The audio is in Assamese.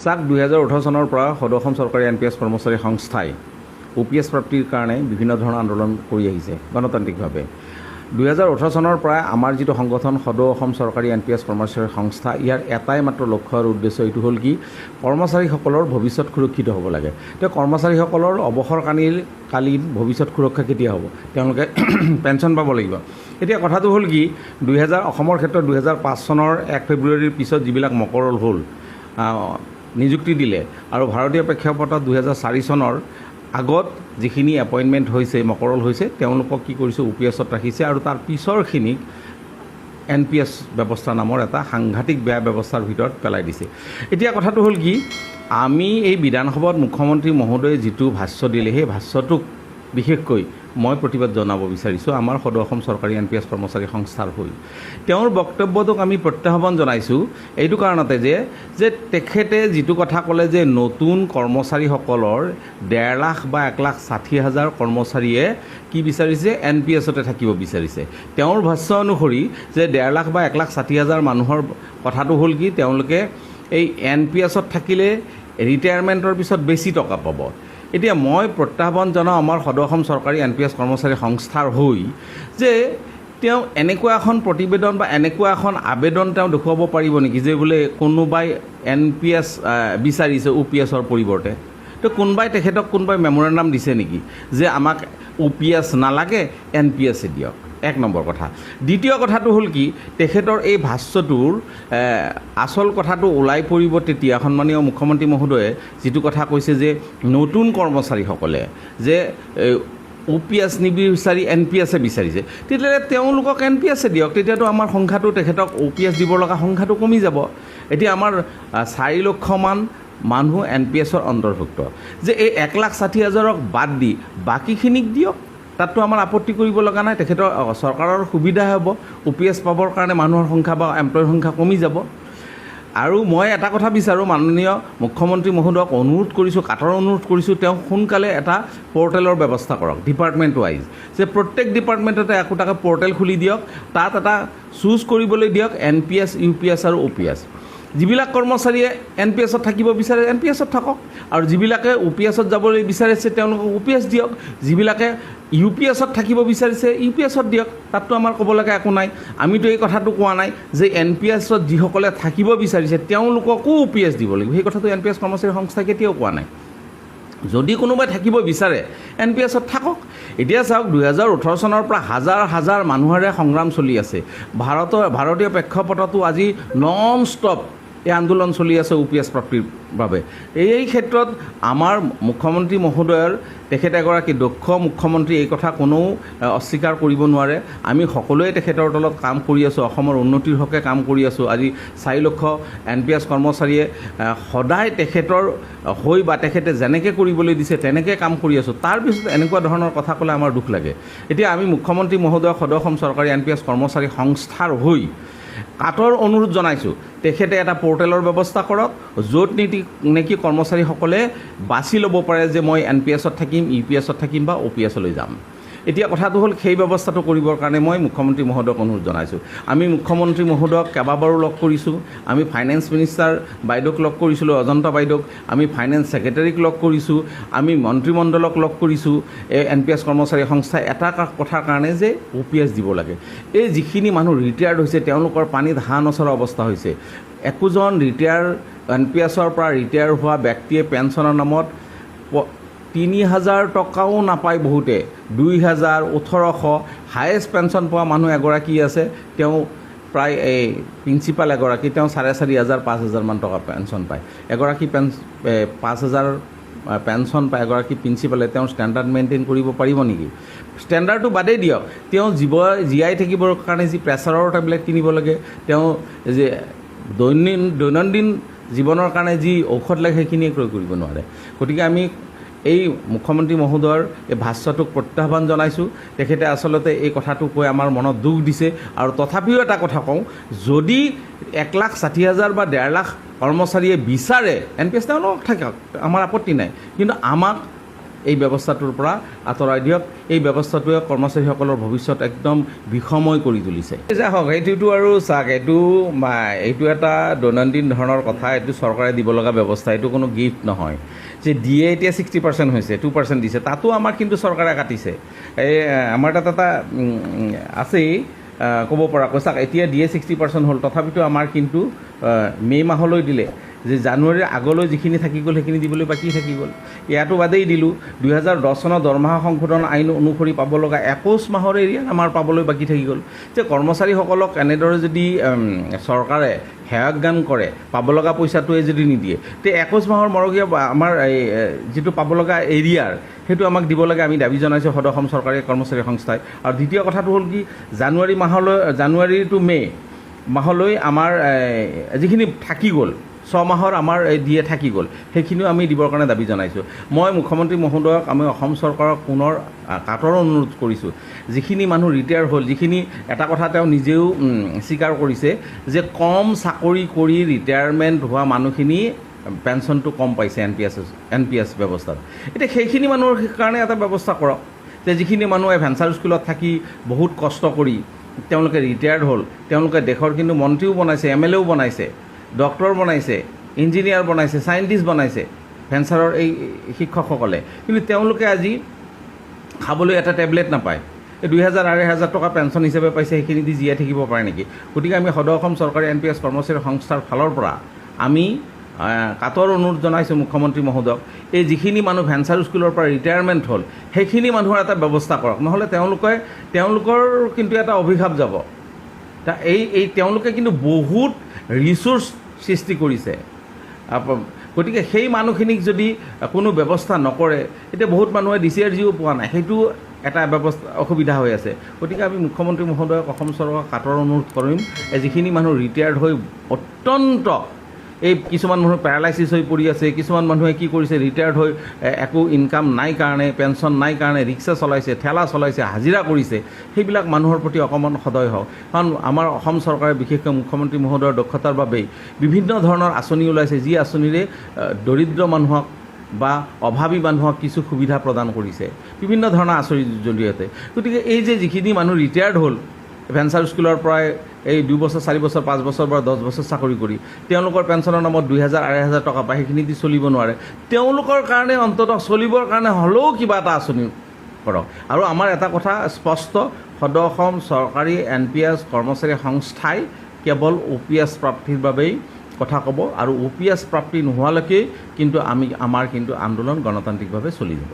চাওক 2018 চনৰ পৰা সদৌ অসম চৰকাৰী NPS কৰ্মচাৰী সংস্থাই OPS প্ৰাপ্তিৰ কাৰণে বিভিন্ন ধৰণৰ আন্দোলন কৰি আহিছে গণতান্ত্ৰিকভাৱে। 2018 চনৰ পৰা আমাৰ যিটো সংগঠন সদৌ অসম চৰকাৰী NPS কৰ্মচাৰী সংস্থা, ইয়াৰ এটাই মাত্ৰ লক্ষ্য আৰু উদ্দেশ্য, এইটো হ'ল কি কৰ্মচাৰীসকলৰ ভৱিষ্যত সুৰক্ষিত হ'ব লাগে। তেওঁ কৰ্মচাৰীসকলৰ অৱসৰকালীন ভৱিষ্যত সুৰক্ষা কেতিয়া হ'ব? তেওঁলোকে পেঞ্চন পাব লাগিব। এতিয়া কথাটো হ'ল কি অসমৰ ক্ষেত্ৰত 2005 চনৰ 1 ফেব্ৰুৱাৰীৰ পিছত যিবিলাক মকৰল হ'ল, নিযুক্তি দিলে, আৰু ভাৰতীয় প্ৰেক্ষাপটত 2004 চনৰ আগত যিখিনি এপইণ্টমেণ্ট হৈছে, মকৰল হৈছে, তেওঁলোকক কি কৰিছে OPSত ৰাখিছে, আৰু তাৰ পিছৰখিনিক NPS ব্যৱস্থা নামৰ এটা সাংঘাতিক বেয়া ব্যৱস্থাৰ ভিতৰত পেলাই দিছে। এতিয়া কথাটো হ'ল কি আমি এই বিধানসভাত মুখ্যমন্ত্ৰী মহোদয়ে যিটো ভাষ্য দিলে, সেই ভাষ্যটোক বিশেষকৈ মই প্ৰতিবাদ জনাব বিচাৰিছোঁ আমাৰ সদৌ অসম চৰকাৰী NPS কৰ্মচাৰী সংস্থাৰ হৈ। তেওঁৰ বক্তব্যটোক আমি প্ৰত্যাহ্বান জনাইছোঁ এইটো কাৰণতে যে তেখেতে যিটো কথা ক'লে যে নতুন কৰ্মচাৰীসকলৰ 1.5 লাখ বা 1,60,000 কৰ্মচাৰীয়ে কি বিচাৰিছে NPSতে থাকিব বিচাৰিছে। তেওঁৰ ভাষ্য অনুসৰি যে 1.5 লাখ বা 1,60,000 মানুহৰ কথাটো হ'ল কি তেওঁলোকে এই NPSত থাকিলে ৰিটায়াৰমেণ্টৰ পিছত বেছি টকা পাব। এতিয়া মই প্ৰত্যাহ্বান জনাওঁ আমাৰ সদৌ অসম চৰকাৰী NPS কৰ্মচাৰী সংস্থাৰ হৈ যে তেওঁ এনেকুৱা এখন প্ৰতিবেদন বা এনেকুৱা এখন আবেদন তেওঁ দেখুৱাব পাৰিব নেকি যে বোলে কোনোবাই NPS বিচাৰিছে OPSৰ পৰিৱৰ্তে? তো তেখেতক কোনোবাই মেমৰেণ্ডাম দিছে নেকি যে আমাক OPS নালাগে, NPSে দিয়ক? 1 নম্বৰ কথা। দ্বিতীয় কথাটো হ'ল কি তেখেতৰ এই ভাষ্যটোৰ আচল কথাটো ওলাই পৰিব তেতিয়া সন্মানীয় মুখ্যমন্ত্ৰী মহোদয়ে যিটো কথা কৈছে যে নতুন কৰ্মচাৰীসকলে যে OPS নিবিচাৰি NPSে বিচাৰিছে, তেতিয়াহ'লে তেওঁলোকক NPSে দিয়ক। তেতিয়াতো আমাৰ সংখ্যাটো তেখেতক OPS দিব লগা সংখ্যাটো কমি যাব। এতিয়া আমাৰ 4 লক্ষমান মানুহ NPSৰ অন্তৰ্ভুক্ত, যে এই 1,60,000ক বাদ দি বাকীখিনিক দিয়ক, তাততো আমাৰ আপত্তি কৰিব লগা নাই। তেখেতৰ চৰকাৰৰ সুবিধা হ'ব, OPS পাবৰ কাৰণে মানুহৰ সংখ্যা বা এমপ্লয়ৰ সংখ্যা কমি যাব। আৰু মই এটা কথা বিচাৰোঁ, মাননীয় মুখ্যমন্ত্ৰী মহোদয়ক অনুৰোধ কৰিছোঁ, কাটৰ অনুৰোধ কৰিছোঁ, তেওঁ সোনকালে এটা পৰ্টেলৰ ব্যৱস্থা কৰক ডিপাৰ্টমেণ্ট ৱাইজ, যে প্ৰত্যেক ডিপাৰ্টমেণ্টতে একোটাকৈ পৰ্টেল খুলি দিয়ক, তাত এটা চুজ কৰিবলৈ দিয়ক NPS, UPS আৰু OPS। যিবিলাক কৰ্মচাৰীয়ে NPSত থাকিব বিচাৰে NPSত থাকক, আৰু যিবিলাকে OPSত যাবলৈ বিচাৰিছে তেওঁলোকক OPS দিয়ক, যিবিলাকে UPSত থাকিব বিচাৰিছে UPSত দিয়ক। তাততো আমাৰ ক'ব লগা একো নাই। আমিতো এই কথাটো কোৱা নাই যে NPSত যিসকলে থাকিব বিচাৰিছে তেওঁলোককো OPS দিব লাগিব, সেই কথাটো NPS কৰ্মচাৰী সংস্থাই কেতিয়াও কোৱা নাই। যদি কোনোবাই থাকিব বিচাৰে NPSত থাকক। এতিয়া চাওক 2018 চনৰ পৰা হাজাৰ হাজাৰ মানুহৰে সংগ্ৰাম চলি আছে। ভাৰতীয় প্ৰেক্ষাপটতো আজি নন ষ্টপ এই আন্দোলন চলি আছে OPS প্ৰাপ্তিৰ বাবে। এই ক্ষেত্ৰত আমাৰ মুখ্যমন্ত্ৰী মহোদয়ৰ, তেখেত এগৰাকী দক্ষ মুখ্যমন্ত্ৰী, এই কথা কোনেও অস্বীকাৰ কৰিব নোৱাৰে। আমি সকলোৱে তেখেতৰ তলত কাম কৰি আছোঁ, অসমৰ উন্নতিৰ হকে কাম কৰি আছোঁ। আজি 4 লক্ষ NPS কৰ্মচাৰীয়ে সদায় তেখেতৰ হৈ বা তেখেতে যেনেকৈ কৰিবলৈ দিছে তেনেকৈ কাম কৰি আছোঁ। তাৰপিছত এনেকুৱা ধৰণৰ কথা ক'লে আমাৰ দুখ লাগে। এতিয়া আমি মুখ্যমন্ত্ৰী মহোদয়ক সদৌ অসম চৰকাৰী NPS কৰ্মচাৰী সংস্থাৰ হৈ কাটৰ অনুৰোধ জনাইছোঁ, তেখেতে এটা পৰ্টেলৰ ব্যৱস্থা কৰক, য'ত নেকি কৰ্মচাৰীসকলে বাছি ল'ব পাৰে যে মই NPSত থাকিম, UPSত থাকিম বা OPSলৈ যাম। এতিয়া কথাটো হ'ল সেই ব্যৱস্থাটো কৰিবৰ কাৰণে মই মুখ্যমন্ত্ৰী মহোদয়ক অনুৰোধ জনাইছোঁ। আমি মুখ্যমন্ত্ৰী মহোদয়ক কেইবাবাৰো লগ কৰিছোঁ। আমি ফাইনেন্স মিনিষ্টাৰ বাইদেউক লগ কৰিছিলোঁ, অজন্তা বাইদেউক। আমি ফাইনেন্স ছেক্ৰেটাৰীক লগ কৰিছোঁ। আমি মন্ত্ৰীমণ্ডলক লগ কৰিছোঁ। এই NPS কৰ্মচাৰী সংস্থাই এটা কথাৰ কাৰণে যে OPS দিব লাগে। এই যিখিনি মানুহ ৰিটায়াৰ্ড হৈছে তেওঁলোকৰ পানীত হাঁহ নচৰা অৱস্থা হৈছে। একোজন NPSৰ পৰা ৰিটায়াৰ হোৱা ব্যক্তিয়ে পেঞ্চনৰ নামত 3,000 টকাও নাপায়, বহুতে 2,000, 1,800। হায়েষ্ট পেঞ্চন পোৱা মানুহ এগৰাকী আছে, তেওঁ প্ৰায় এই প্ৰিন্সিপাল এগৰাকী, তেওঁ 4,500, 5,000 মান টকা পেঞ্চন পায়। এগৰাকী 5,000 পেঞ্চন পায় এগৰাকী প্ৰিন্সিপালে, তেওঁ ষ্টেণ্ডাৰ্ড মেইনটেইন কৰিব পাৰিব নেকি? ষ্টেণ্ডাৰ্ডটো বাদেই দিয়ক, তেওঁ জীয়াই থাকিবৰ কাৰণে যি প্ৰেছাৰৰ টেবলেট কিনিব লাগে, তেওঁ যে দৈনন্দিন জীৱনৰ কাৰণে যি ঔষধ লাগে সেইখিনিয়ে ক্ৰয় কৰিব নোৱাৰে। গতিকে আমি এই মুখ্যমন্ত্ৰী মহোদয়ৰ এই ভাষ্যটোক প্ৰত্যাহ্বান জনাইছোঁ। তেখেতে আচলতে এই কথাটো কৈ আমাৰ মনত দুখ দিছে। আৰু তথাপিও এটা কথা কওঁ, যদি 1,60,000 বা 1.5 লাখ কৰ্মচাৰীয়ে বিচাৰে NPS তেওঁলোকক থাকক, আমাৰ আপত্তি নাই। কিন্তু আমাক এই ব্যৱস্থাটোৰ পৰা আঁতৰাই দিয়ক। এই ব্যৱস্থাটোৱে কৰ্মচাৰীসকলৰ ভৱিষ্যত একদম বিষময় কৰি তুলিছে। যা হওক, এইটোতো আৰু চাওক, এইটো এটা দৈনন্দিন ধৰণৰ কথা, এইটো চৰকাৰে দিব লগা ব্যৱস্থা, এইটো কোনো গিফ্ট নহয়। যে দিয়ে এতিয়া 60% হৈছে, 2% দিছে, তাতো আমাক কিন্তু চৰকাৰে কাটিছে। এই আমাৰ তাত এটা আছেই ক'ব পৰা, চাওক এতিয়া দিয়ে 60% হ'ল, তথাপিতো আমাৰ কিন্তু মে' মাহলৈ দিলে, যে জানুৱাৰীৰ আগলৈ যিখিনি থাকি গ'ল সেইখিনি দিবলৈ বাকী থাকি গ'ল। ইয়াতো বাদেই দিলোঁ, 2010 চনৰ দৰমহা সংশোধন আইন অনুসৰি পাব লগা 21 মাহৰ এৰিয়াত আমাৰ পাবলৈ বাকী থাকি গ'ল। যে কৰ্মচাৰীসকলক এনেদৰে যদি চৰকাৰে হেয়জ্ঞান কৰে, পাব লগা পইচাটোৱে যদি নিদিয়ে, তে 21 মাহৰ মৰগীয়া আমাৰ এই যিটো পাব লগা এৰিয়াৰ সেইটো আমাক দিব লাগে, আমি দাবী জনাইছোঁ সদৌ অসম চৰকাৰী কৰ্মচাৰী সংস্থাই। আৰু দ্বিতীয় কথাটো হ'ল কি, জানুৱাৰী টু মে' মাহলৈ আমাৰ যিখিনি থাকি গ'ল, 6 মাহৰ আমাৰ দিয়ে থাকি গ'ল, সেইখিনিও আমি দিবৰ কাৰণে দাবী জনাইছোঁ। মই মুখ্যমন্ত্ৰী মহোদয়ক আমি অসম চৰকাৰক পুনৰ কাটৰ অনুৰোধ কৰিছোঁ, যিখিনি মানুহ ৰিটায়াৰ হ'ল, যিখিনি এটা কথা তেওঁ নিজেও স্বীকাৰ কৰিছে যে কম চাকৰি কৰি ৰিটায়াৰমেণ্ট হোৱা মানুহখিনি পেঞ্চনটো কম পাইছে এন পি এছ ব্যৱস্থাত। এতিয়া সেইখিনি মানুহৰ কাৰণে এটা ব্যৱস্থা কৰক, যে যিখিনি মানুহে ভেঞ্চাৰ স্কুলত থাকি বহুত কষ্ট কৰি তেওঁলোকে ৰিটায়াৰ্ড হ'ল, তেওঁলোকে দেশৰ কিন্তু মন্ত্ৰীও বনাইছে, MLA ও বনাইছে, ডক্টৰ বনাইছে, ইঞ্জিনিয়াৰ বনাইছে, চাইণ্টিষ্ট বনাইছে ভেঞ্চাৰৰ এই শিক্ষকসকলে, কিন্তু তেওঁলোকে আজি খাবলৈ এটা টেবলেট নাপায়। এই 2000-2500 টকা পেঞ্চন হিচাপে পাইছে, সেইখিনি দি জীয়াই থাকিব পাৰে নেকি? গতিকে আমি সদৌ অসম চৰকাৰী NPS কৰ্মচাৰী সংস্থাৰ ফালৰ পৰা আমি কাটৰ অনুৰোধ জনাইছোঁ মুখ্যমন্ত্ৰী মহোদয়ক, এই যিখিনি মানুহ ভেঞ্চাৰ স্কুলৰ পৰা ৰিটায়াৰমেণ্ট হ'ল সেইখিনি মানুহৰ এটা ব্যৱস্থা কৰক, নহ'লে তেওঁলোকৰ কিন্তু এটা অভিশাপ যাব। তেওঁলোকে কিন্তু বহুত ৰিচোৰ্চ সৃষ্টি কৰিছে, গতিকে সেই মানুহখিনিক যদি কোনো ব্যৱস্থা নকৰে, এতিয়া বহুত মানুহে DCRGও পোৱা নাই, সেইটো এটা ব্যৱস্থা অসুবিধা হৈ আছে। গতিকে আমি মুখ্যমন্ত্ৰী মহোদয়ক অসম চৰকাৰক কাটৰ অনুৰোধ কৰিম, যিখিনি মানুহ ৰিটায়াৰ্ড হৈ অত্যন্ত এই কিছুমান মানুহ পেৰালাইচিছ হৈ পৰি আছে, কিছুমান মানুহে কি কৰিছে, ৰিটায়াৰ্ড হৈ একো ইনকাম নাই কাৰণে, পেঞ্চন নাই কাৰণে ৰিক্সা চলাইছে, ঠেলা চলাইছে, হাজিৰা কৰিছে, সেইবিলাক মানুহৰ প্ৰতি অকণমান সদয় হওক। কাৰণ আমাৰ অসম চৰকাৰে বিশেষকৈ মুখ্যমন্ত্ৰী মহোদয়ৰ দক্ষতাৰ বাবেই বিভিন্ন ধৰণৰ আঁচনি ওলাইছে, যি আঁচনিৰে দৰিদ্ৰ মানুহক বা অভাৱী মানুহক কিছু সুবিধা প্ৰদান কৰিছে বিভিন্ন ধৰণৰ আঁচনিৰ জৰিয়তে। গতিকে এই যে যিখিনি মানুহ ৰিটায়াৰ্ড হ'ল ভেঞ্চাৰ স্কুলৰ পৰাই এই 2 বছৰ 4 বছৰ 5 বছৰ বা 10 বছৰ চাকৰি কৰি তেওঁলোকৰ পেঞ্চনৰ নামত 2000-2500 টকা পায়, সেইখিনি দি চলিব নোৱাৰে, তেওঁলোকৰ কাৰণে অন্ততঃ চলিবৰ কাৰণে হ'লেও কিবা এটা আঁচনি কৰক। আৰু আমাৰ এটা কথা স্পষ্ট, সদৌ অসম চৰকাৰী NPS কৰ্মচাৰী সংস্থাই কেৱল OPS প্ৰাপ্তিৰ বাবেই কথা ক'ব, আৰু OPS প্ৰাপ্তি নোহোৱালৈকে কিন্তু আমাৰ কিন্তু আন্দোলন গণতান্ত্ৰিকভাৱে চলি যাব।